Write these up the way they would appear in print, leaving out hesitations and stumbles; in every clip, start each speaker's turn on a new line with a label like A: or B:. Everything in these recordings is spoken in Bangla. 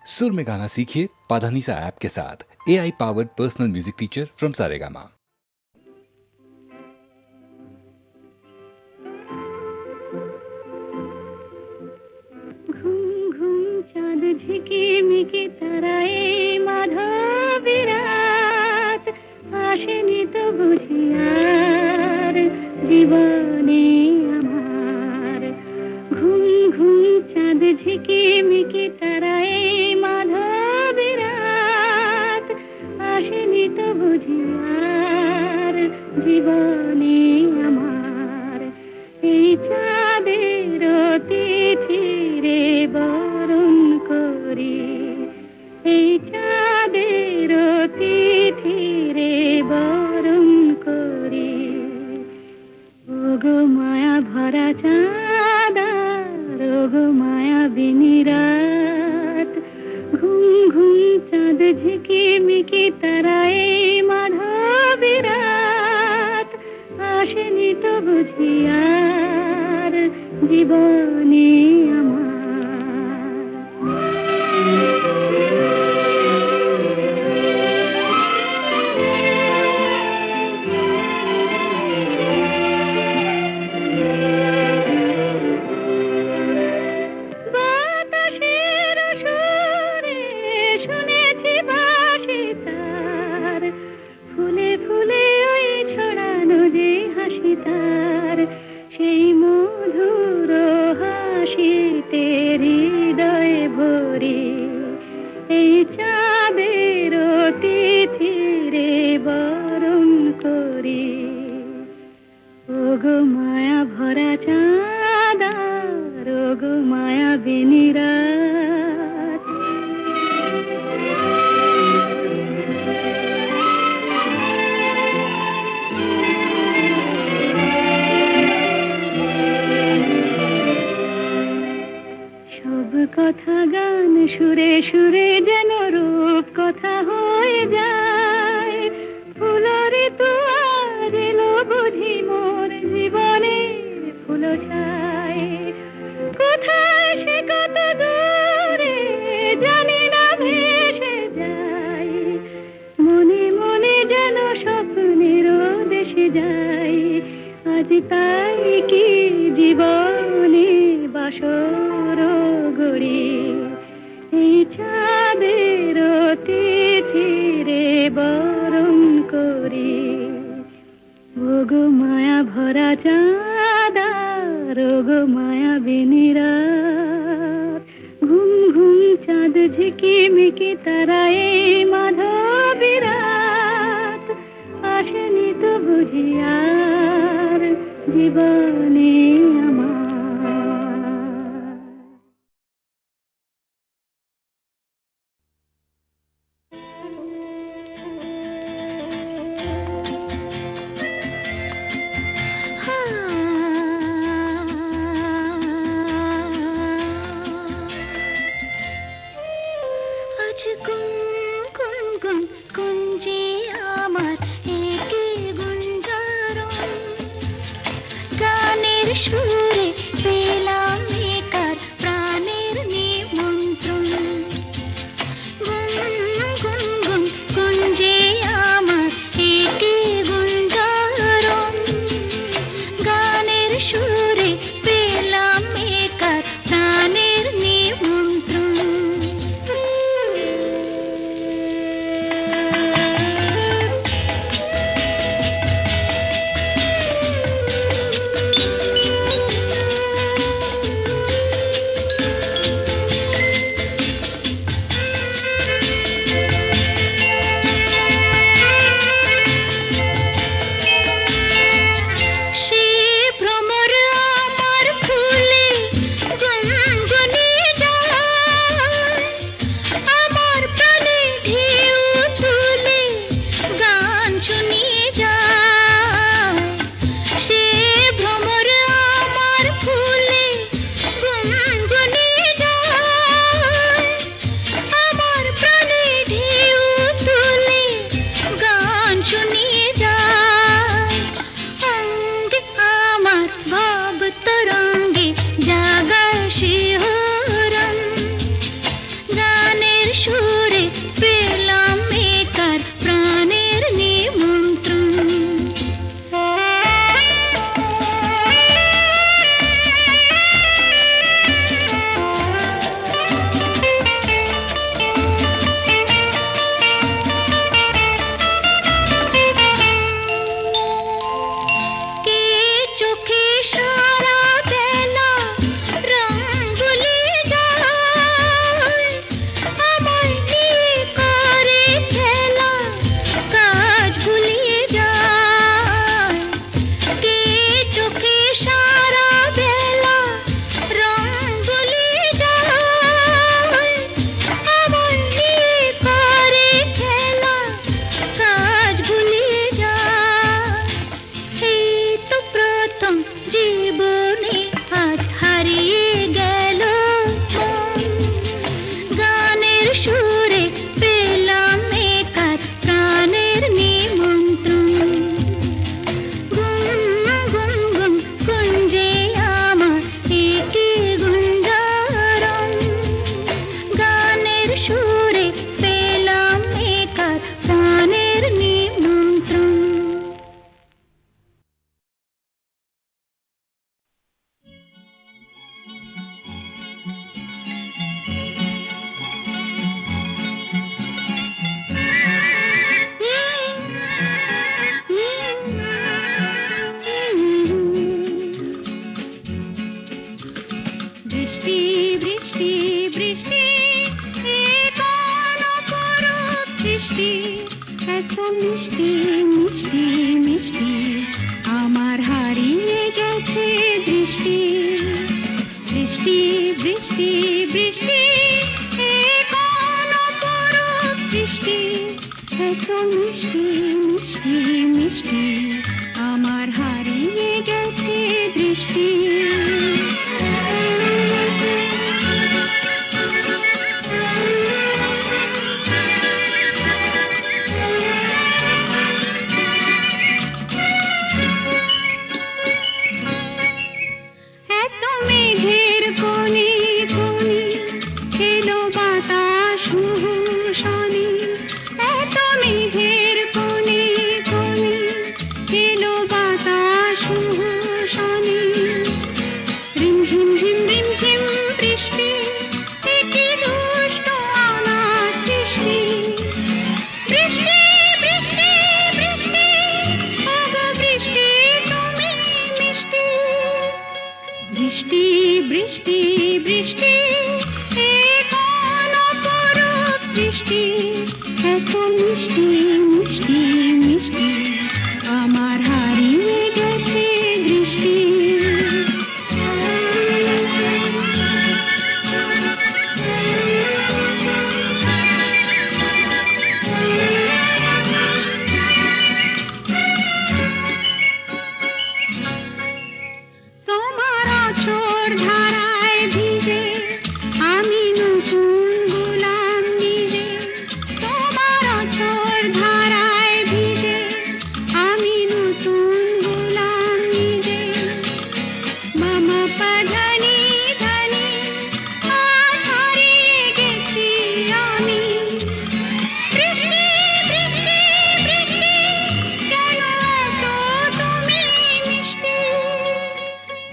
A: सुर में गाना सीखिए पाधानीसा ऐप के साथ। AI powered personal music teacher from Saregama.
B: চাঁদ ঝিকিমিকি তারায় মাধবী রাত আসেনি তো বুঝি আর জীবনে আমার। ঘুম ঘুম চাঁদ ঝিকিমিকি তারায় মাধবী রাত আসেনি তো বুঝি আর জীবনে আমার। এই চাঁদের তিথিরে বরণ করি, এই চাঁদের তিথিরে বরণ করি। ওগো মায়া ভরা চাঁদ, ওগো মায়া বিনি রাত। ঘুম ঘুম চাঁদ ঝিকিমিকি তারায় মাধবী রাত আসেনি তো বুঝি আর জীবনে আমার। বাতাসের সুরে শুনেছি বাঁশি তার, ফুলে ফুলে ওই ছড়ানো যে হাসি তার। সেই মধুর হাসিতে হৃদয় ভরি, এই চাঁদের তিথিরে বরণ করি। ওগো মায়া ভরা চাঁদ, ওগো মায়া বিনি রাত। সব কথা গান সুরে সুরে যেন রূপ কথা হয়ে যায়। ফুলরে তো আজ এলো বুঝি মোর জীবনে ফুল ছায়। কোথায় সে কত দূরে জানি না ভেসে যায়। মনে মনে যেন স্বপ্নের দেশে যাই। আজ তাই কি জীবনে বাসর গড়ি, এই চাঁদের তিথিরে বরণ করি। ওগো মায়া ভরা চাঁদ, ওগো মায়া বিনি রাত। ঘুম ঘুম চাঁদ ঝিকিমিকি তারায় মাধবী রাত আসেনি তো বুঝি আর জীবনে আমার। আজ গুন গুন গুন গুঞ্জে আমার একে গুঞ্জারণ। গানের সুরে পেলাম একার প্রাণের নিমন্ত্রণ। গুন গুন গুন গুঞ্জে আমার একে গুঞ্জারণ। গানের সুরে পেলাম একার প্রাণের নিমন্ত্রণ। এত মিষ্টি মিষ্টি মিষ্টি আমার হারিয়ে গেছে দৃষ্টি বৃষ্টি বৃষ্টি বৃষ্টি এ কোন অপরূপ বৃষ্টি এত মিষ্টি মিষ্টি মিষ্টি আমার হারিয়ে গেছে দৃষ্টি বৃষ্টি বৃষ্টি বৃষ্টি এ কোন অপরূপ বৃষ্টি এত মিষ্টি মিষ্টি মিষ্টি আমার হারিয়ে গেছে দৃষ্টি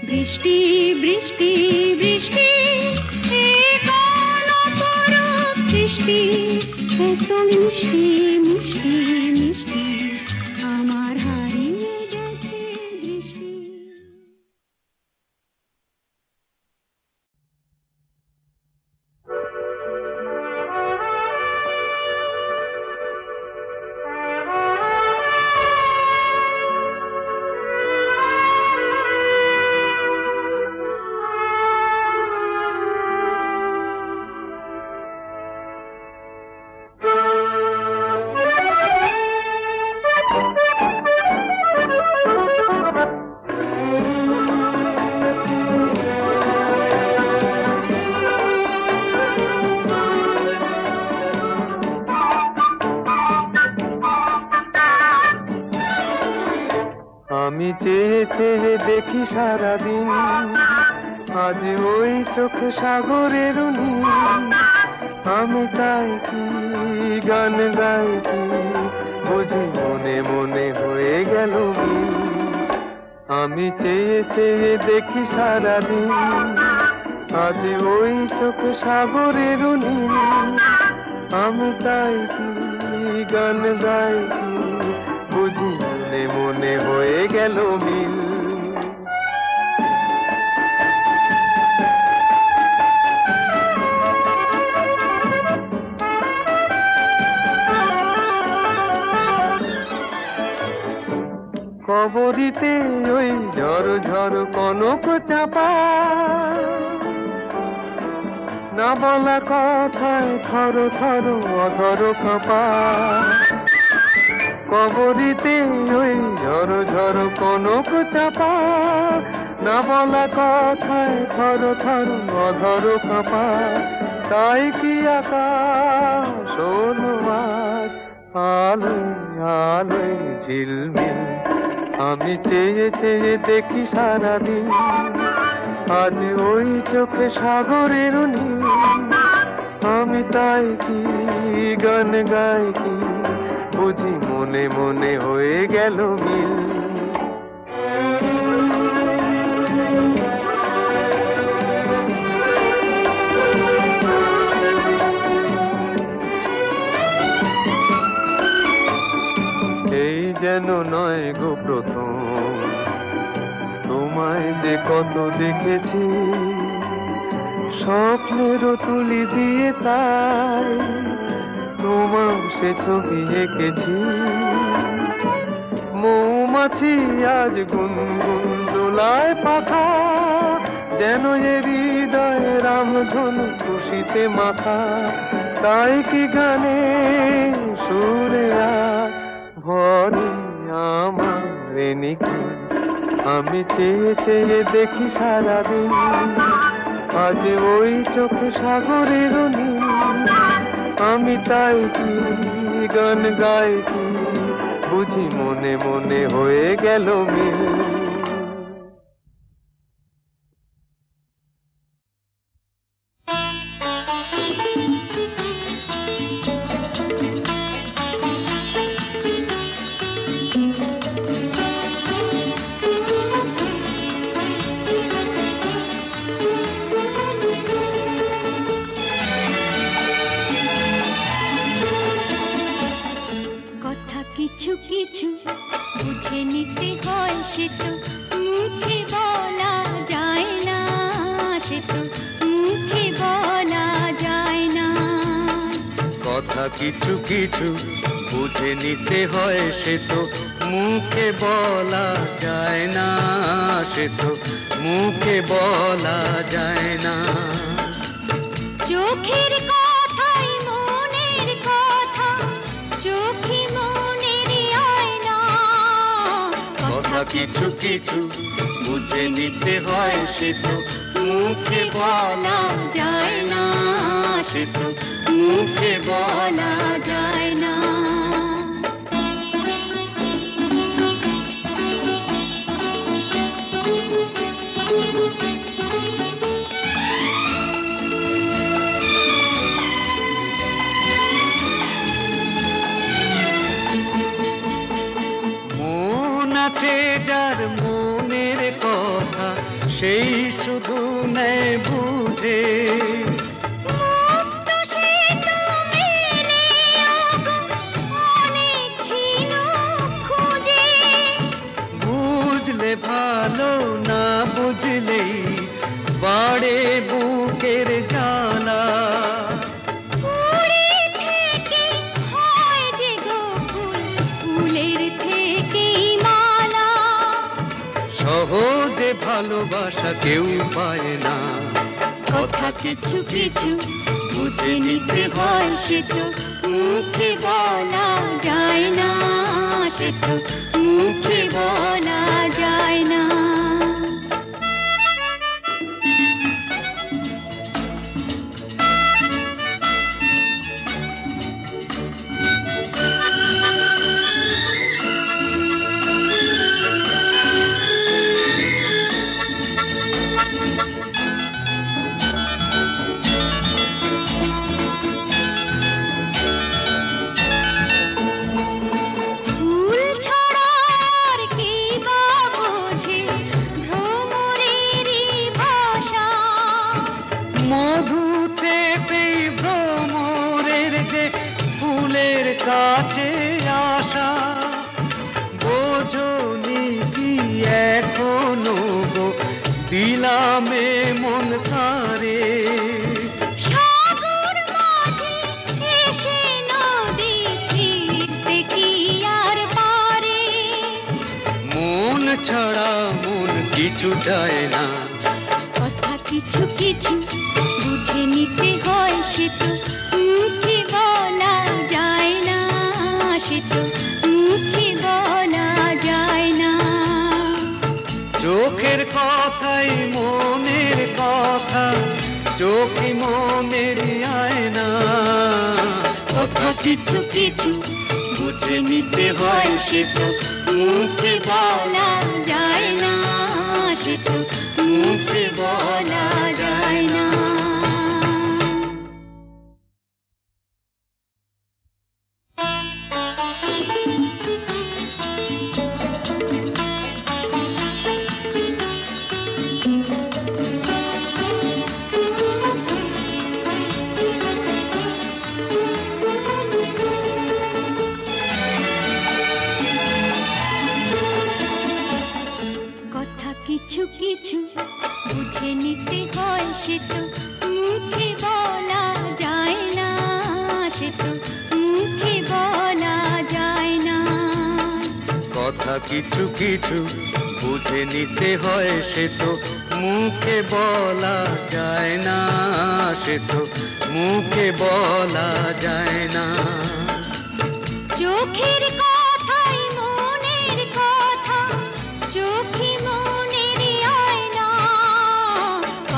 B: বৃষ্টি বৃষ্টি বৃষ্টি এ কোন অপরূপ বৃষ্টি এত মিষ্টি মিষ্টি মিষ্টি আমার হারিয়ে গেছে দৃষ্টি
C: আমি চেয়ে চেয়ে দেখি সারাদিন আজ ওই চোখে সাগরের নীল আমি তাই কি গান গাই কি বুঝি মনে মনে হয়ে গেল মিল আমি চেয়ে চেয়ে দেখি সারাদিন আজ ওই চোখে সাগরের নীল আমি তাই কি গান গাই কি বুঝি মনে মনে হয়ে গেল মিল কবরিতে ওই ঝড় ঝড় কনক চাপা না বলা কথায় থর থর অধর কাঁপা কবরিতে ওই ঝড় ঝড় কনক চাপা না বলা কথায় থর থর অধর কাঁপা তাই কি আকাশ আজ আলোয় আলোয় ঝিলমিল আমি চেয়ে চেয়ে দেখি সারাদিন আজ ওই চোখে সাগরের নীল আমি তাই কি গান গাই কি বুঝি মনে মনে হয়ে গেল মিল এই যেন নয় গো প্রথম তোমায় যে কত দেখেছি স্বপ্নেরও তুলি দিয়ে তাই তোমার সে ছবি এঁকেছি। মৌমাছি আজ গুনগুন দোলায় পাখা, যেন এ হৃদয় রামধনু খুশিতে মাখা। তাই কি গানে সুরে আজ ভরে আমার নিকি, আমি চেয়ে চেয়ে দেখি সারাদিন, আজ ওই চোখে সাগরের নীল। আমি তাই কি গান গাই কি, বুঝি মনে মনে হয়ে গেল মিল।
B: কিছু কিছু বুঝে নিতে হয়, সে তো মুখে বলা যায় না, সে তো মুখে বলা যায় না।
D: কথা কিছু কিছু বুঝে নিতে হয়, সে তো মুখে বলা যায় না, সে তো মুখে বলা যায় না।
B: চোখের কথাই মনের কথা, চোখে
D: কথা কিছু কিছু বুঝে নিতে হয়, সে তো মুখে বলা যায় না, সে তো মুখে বলা যায় না। আছে যার মনের কথা, সেই শুধু নেয় বুঝে। বুঝলে ভালো, না বুঝলেই বাড়ে বুকের জ্বালা। সহজে ভালোবাসা কেউ পায় না।
B: কথা কিছু কিছু বুঝে নিতে হয়, সে তো মুখে বলা যায় না, সে তো মুখে বলা যায় না।
D: কাছে আসা বোঝনি কি এখনো গো, দিলামে মন তারে।
B: সাগর মাঝে এসে নদী ফিরতে কি আর পারে।
D: মন ছাড়া মন কিছু চায় না।
B: কথা কিছু কিছু বুঝে নিতে হয়, সে তো মুখে বলা যায় না, সে তো মুখে বলা যায় না।
D: চোখের কথাই মনের কথা, চোখে মনের আয়না।
B: কথা কিছু কিছু বুঝে নিতে হয়, সে তো মুখে বলা যায় না, সে তো মুখে বলা যায় না। কিছু কিছু বুঝে নিতে হয়, সে তো
D: কথা কিছু কিছু বুঝে নিতে হয়, সে তো মুখে বলা যায় না, সে তো মুখে বলা যায় না।
B: চোখের কথাই মনের কথা, চোখে মনের আয়না।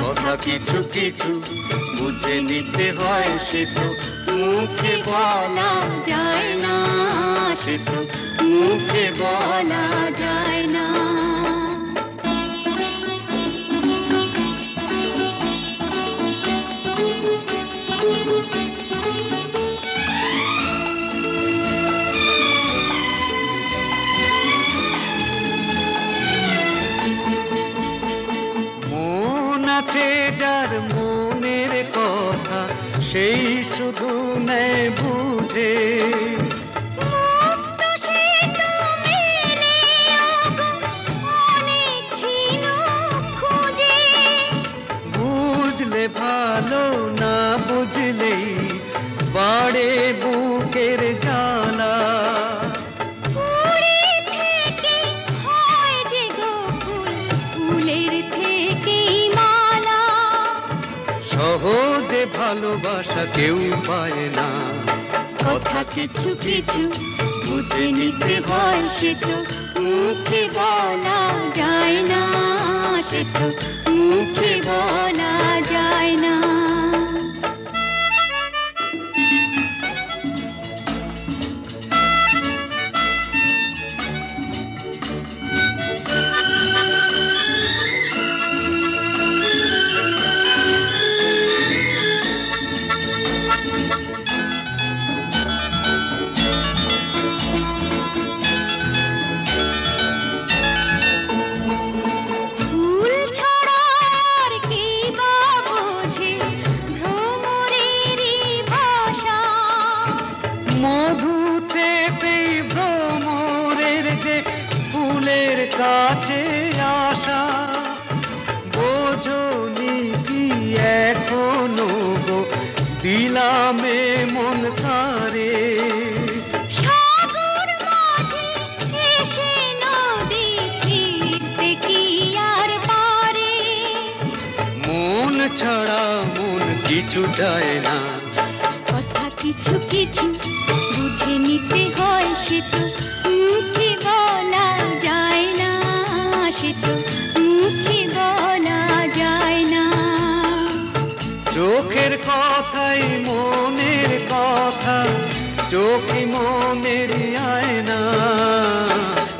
D: কথা কিছু কিছু বুঝে নিতে হয়, সে তো মুখে বলা যায় না, সে তো মুখে বলা যায় না। মন আছে যার মনের কথা, সেই শুধু নেয় বুঝে।
B: মুক্ত সে তো মেলে অনেক ছিল খুঁজে।
D: বুঝলে ভালো, না বুঝলেই বাড়ে বুকের জ্বালা।
B: ফুলে থেকে হয় যে গো ফুল, ফুলের থেকেই মালা।
D: সহজে ভালোবাসা কেউ পায় না,
B: কথা কিছু কিছু বুঝে নিতে হয়, সে তো মুখে বলা যায় না, সে তো মুখে বলা যায় না। ফুল ছাড়া আর কি বা বোঝে ভ্রমরেরই ভাষা।
D: মধু থেকেই ভ্রমরের যে ফুলের কাছে আসা। বোঝনি কি এখনো গো দিলামে মন তারে।
B: সাগর মাঝে এসে নদী ফিরতে কি আর পারে।
D: মন ছাড়া মন কিছু চায় না,
B: কথা কিছু কিছু বুঝে নিতে হয়, সে তো মুখে বলা যায় না, সে তো মুখে বলা যায় না।
D: চোখের কথাই মনের কথা, চোখে মনের আয়না।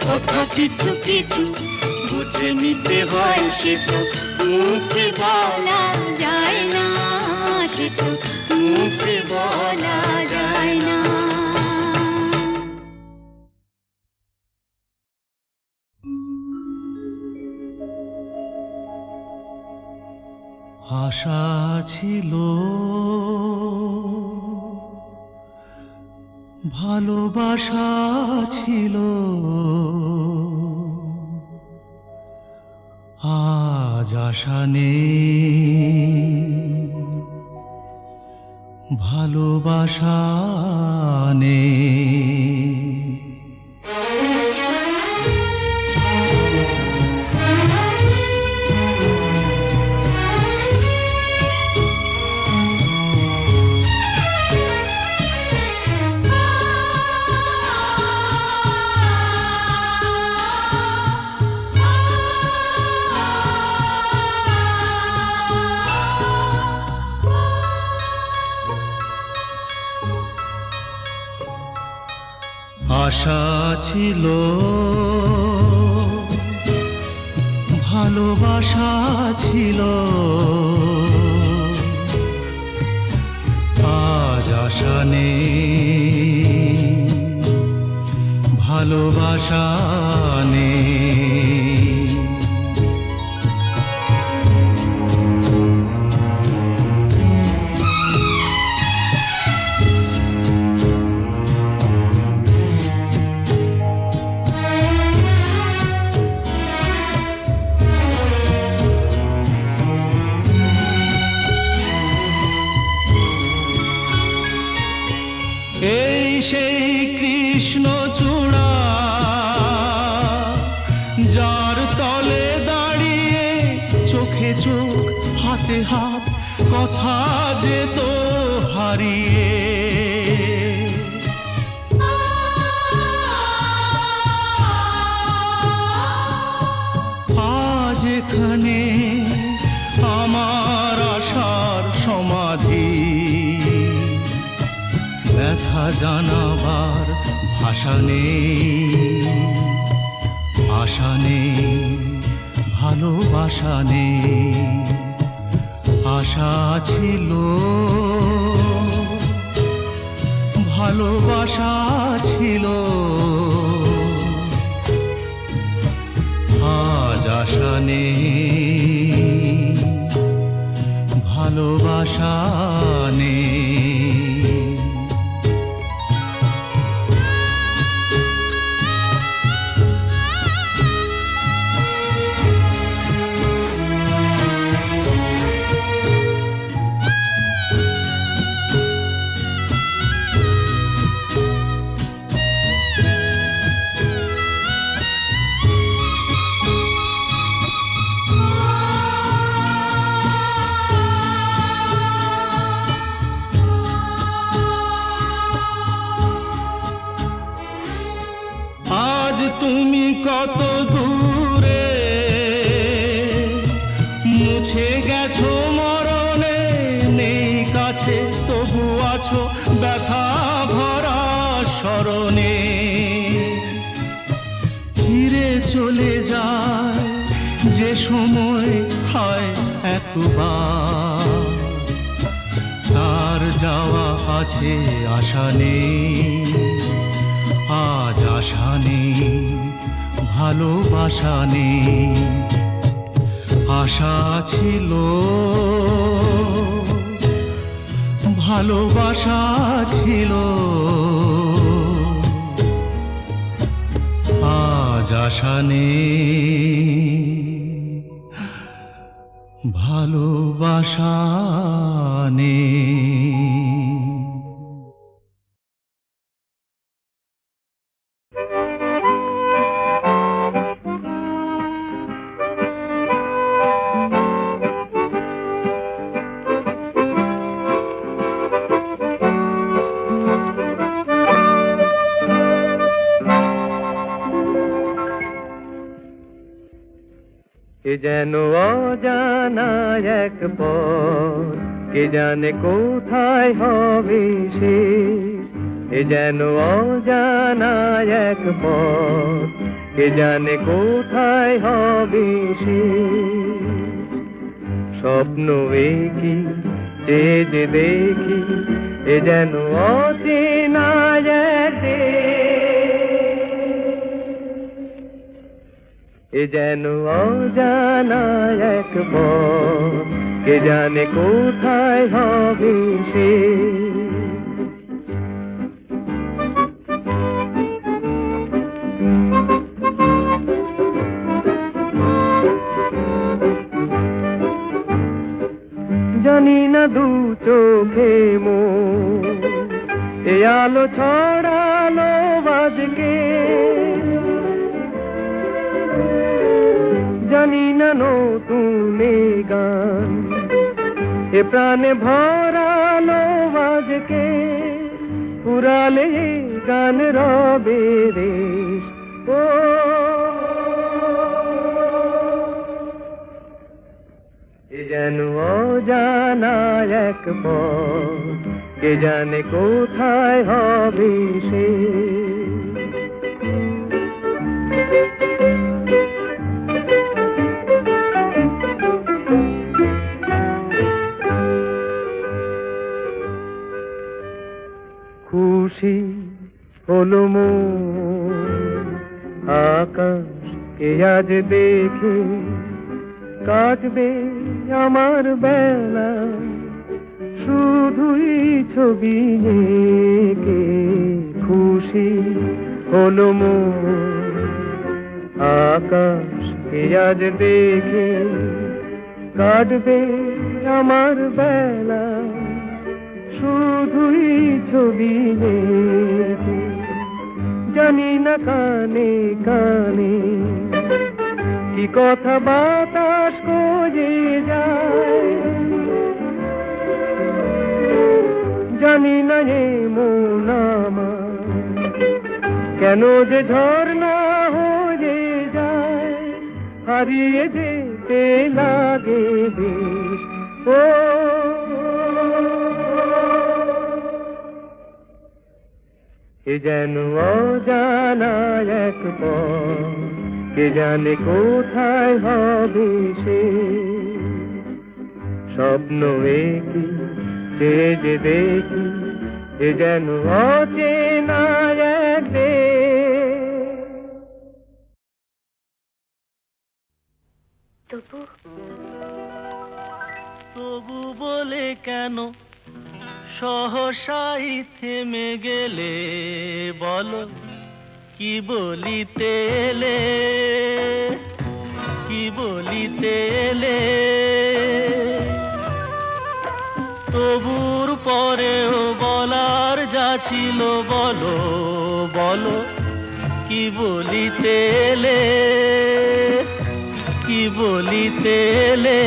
B: কথা কিছু কিছু বুঝে নিতে হয়, সে তো মুখে বলা যায় না, সে তো মুখে বলা যায় না।
E: আশা ছিল, ভালোবাসা ছিল, আজ আশা নেই, ভালোবাসা নেই। আশা ছিল, ভালোবাসা ছিল, আজ আশা নেই, ভালোবাসা নেই। এই সেই কৃষ্ণচূড়া হাতে হাত কথা যেত হারিয়ে। আজ এখানে আমার আশার সমাধি, ব্যথা জানাবার ভাষা নেই, আশা নেই, ভালোবাসা নেই। আশা ছিল, ভালোবাসা ছিল, আজ আশা নেই, ভালোবাসা নেই। আজ তুমি কত দূরে, মুছে গেছো মরণে, নেই কাছে তবু আছো ব্যথা ভরা স্মরণে। ফিরে চলে যায় যে সময় হয় একবার, তার যাওয়া আছে আশা নেই, আজ আশা নেই, ভালোবাসা নেই। আশা ছিল, ভালোবাসা ছিল, আজ আশা নেই, ভালোবাসা নেই।
C: এ যেন অজানা এক পথ, কে জানে কোথায় হবে শেষ। এ যেন অজানা এক পথ, কে জানে কোথায় হবে শেষ। স্বপ্ন একি চেয়ে যে দেখি, এ যেন অচেনা এক এ যেন অজানা এক পথ, কে জানে কোথায় হবে শেষ। জানি না দু চোখে মোর এ আলো ছড়ালো আজকে, জানি না নতুন গান এ প্রাণে ভরালো আজকে। পুরালে গান রবে রেশ, ও এ যেন অজানা এক পথ, কে জানে কোথায় হবে শেষ। খুশি হলো মন আকাশকে আজ দেখে, কাটবে আমার বেলা শুধুই ছবি এঁকে। খুশি হলো মন আকাশকে আজ দেখে, কাটবে আমার বেলা শুধুই ছবি এঁকে। জানি না কানে কানে কি কথা বাতাস কয়ে যায়, জানি না এমন আমার কেন যে ঝর্ণা হয়ে যায়, হারিয়ে যেতে লাগে বেশ। ও এ যেন অজানা এক পথ, কে জানে কোথায় হবে সে। স্বপ্ন একই চেয়ে যে দেখি, এ যেন অচেনা এক দেশ।
F: তবু বলে কেন সহসাই থেমে গেলে, বলো কি বলিতে এলে, কি বলিতে এলে। তবুর পরেও বলার যা ছিল বলো, বলো কি বলিতে এলে, কি বলিতে এলে।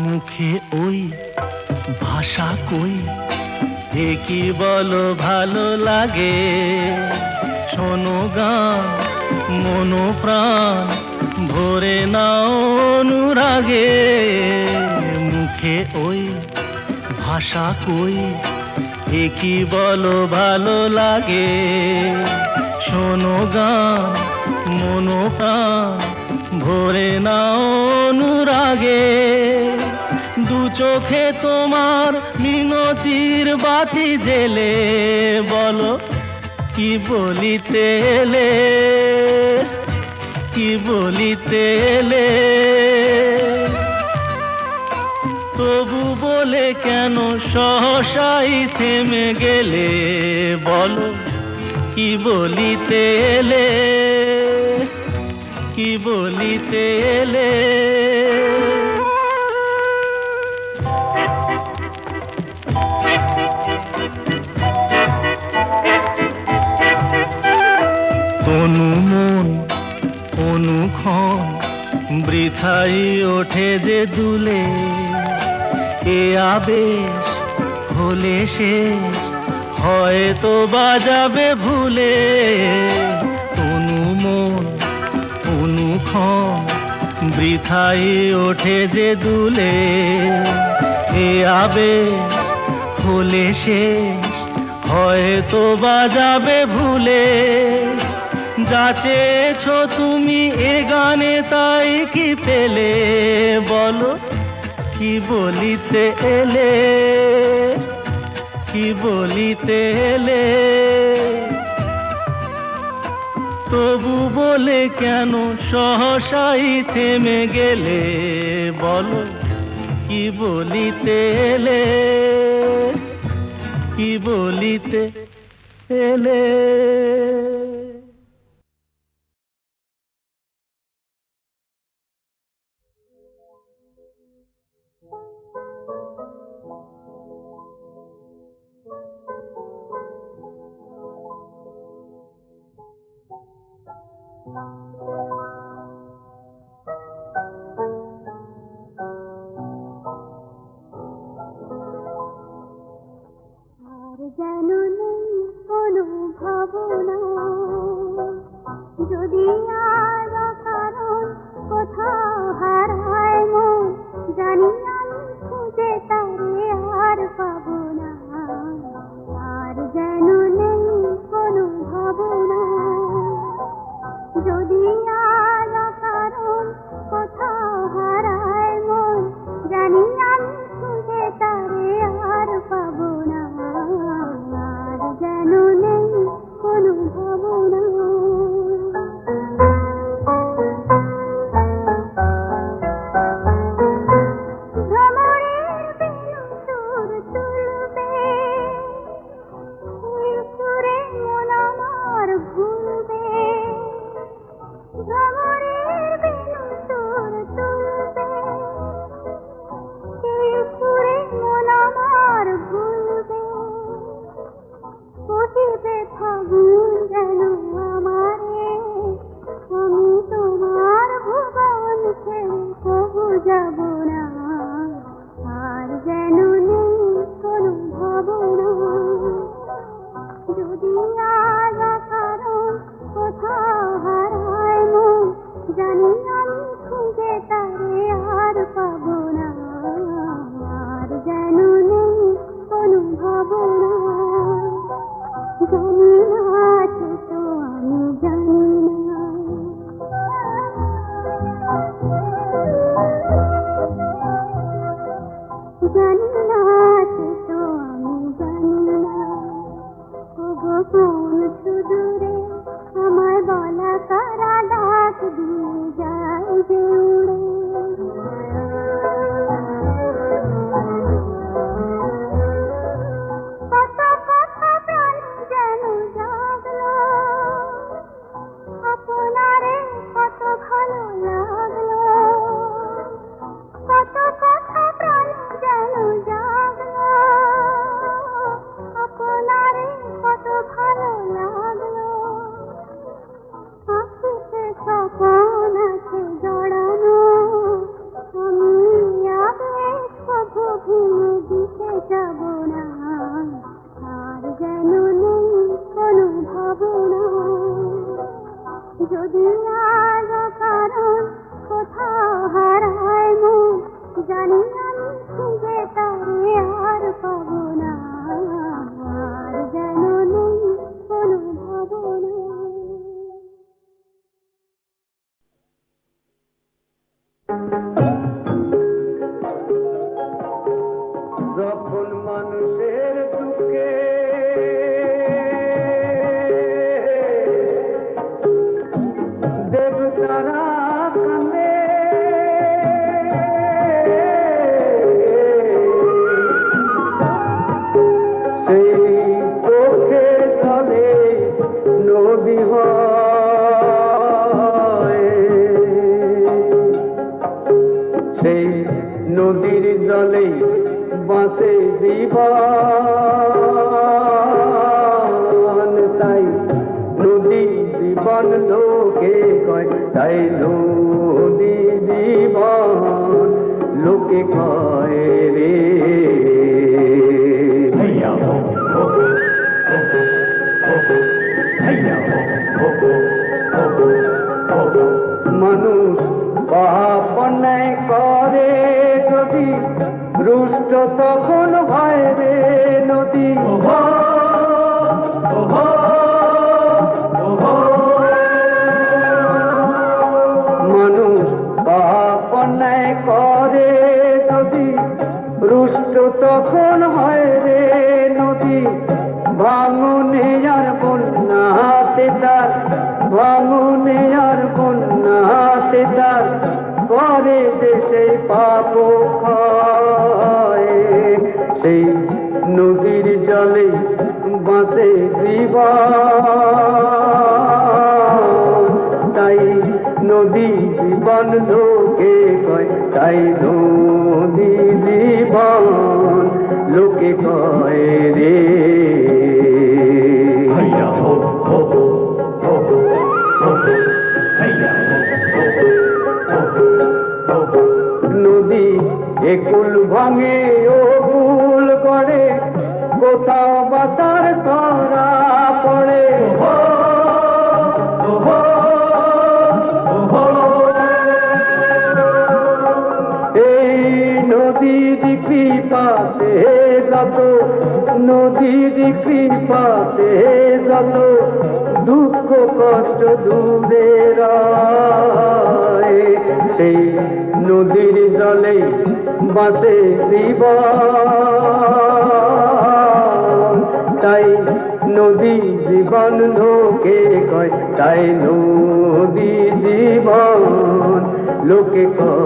F: মুখে ওই ভাষা কই, এ কি বলো ভালো লাগে। শোনো গান মনো প্রাণ ভরে নাও অনুরাগে। মুখে ওই ভাষা কই, এ কি বলো ভালো লাগে। শোনো গান মনো প্রাণ ভরে নাও অনুরাগে। দু চোখে তোমার মিনতির বাতি জেলে, বলো কি বলিতে এলে, কি বলিতে এলে। তবু বলে কেন সহসাই থেমে গেলে, বলো কি বলিতে এলে, কি বলিতে এলে। অনুমন অনুক্ষণ বৃথাই ওঠে যে দুলে। এ আবেশ হলে শেষ হয়তো বাজাবে ভুলে। অনুমন অনুক্ষণ বৃথাই ওঠে যে দুলে। এ আবেশ হলে শেষ হয়তো বাজাবে ভুলে। যা চেয়েছো তুমি এ গানে তাই কি পেলে, বলো কি বলিতে এলে, কি বলিতে এলে। তবু বলে কেন সহসাই থেমে গেলে, বলো কি বলিতে এলে, কি বলিতে এলে।
B: আর যেন নেই কোনো ভাবনা, যদি আর কারণ কোথাও হারায় মন, জানি আমি খুঁজে তারে আর পাবো না। আর যেন নেই কোনো ভাবনা, যদি আর কারণ কোথাও হারায় মন, জানি আমি খুঁজে তারে আর পাবো না। আর যেন নেই কোনো ভাবনা। ভ্রমরের বেনু সুর তুলবে, সেই সুরে মন আমার ভুলবে, বহিবে ফাগুন যেন আমারে, আমি তোমার ভুবন ছেড়ে কবু যাব না, আর যেন নেই কোনো ভাবনা। যদি আজ কারণ কোথাও হারায় মন, জানি আমি খুঁজে তারে আর পাবো না, আর যেন নেই কোনো ভাবনা। জানি না আছে তো আমি জানি না, জানি না আছে তো আমি জানি না। ওগো কোন সুদূরে আমার বলা কারা ডাক দিয়ে যায় যে উড়ে, কত কথা প্রাণ যেন জাগলো, আপনারে কত ভালো লাগলো, কত কথা প্রাণ যেন জাগলো, আপনারে কত ভালো লাগলো। আখিতে স্বপন আছে জড়ানো, আমি আবেগ কভু ভেঙে দিতে যাব না, আর যেন নেই কোনো ভাবনা। যদি আজ কারণ কোথাও হারায় মন, জানি আমি খুঁজে তারে আর পাবো না, আর যেন নেই কোনো ভাবনা।
D: যখন মানুষের দুঃখে দেবতারা কান্দে, সেই চোখে জলে নদী হয়, সেই নদীর জলে বাঁচে জীবন। তাই নদী জীবন লোকে কয়, তাই নদী জীবন লোকে কয় রে। মানুষ পাপ অন্যায় করে যদি, রুষ্ট তখন হয় রে নদী। মানুষ পাপ অন্যায় করে যদি, রুষ্ট তখন হয় রে নদী। ভাঙনে আর বন্যাতে তার, ভাঙনে আর বন্যাতে তার, পরে দেশে পাপ ক্ষয়। সেই নদীর জলে বাঁচে জীবন, তাই নদী জীবন লোকে কয়, তাই নদী জীবন লোকে কয় রে। নদী একুল ভাঙে ও কুল করে, কোথাও বাতার ধরা পড়ে। এই নদীর কৃপাতে যত, নদীর কৃপাতে যত দুঃখ কষ্ট দূরে রয়। সেই নদীর জলে বাঁচে জীবন, তাই নদী জীবন লোকে কয়, তাই নদী জীবন লোকে কয়।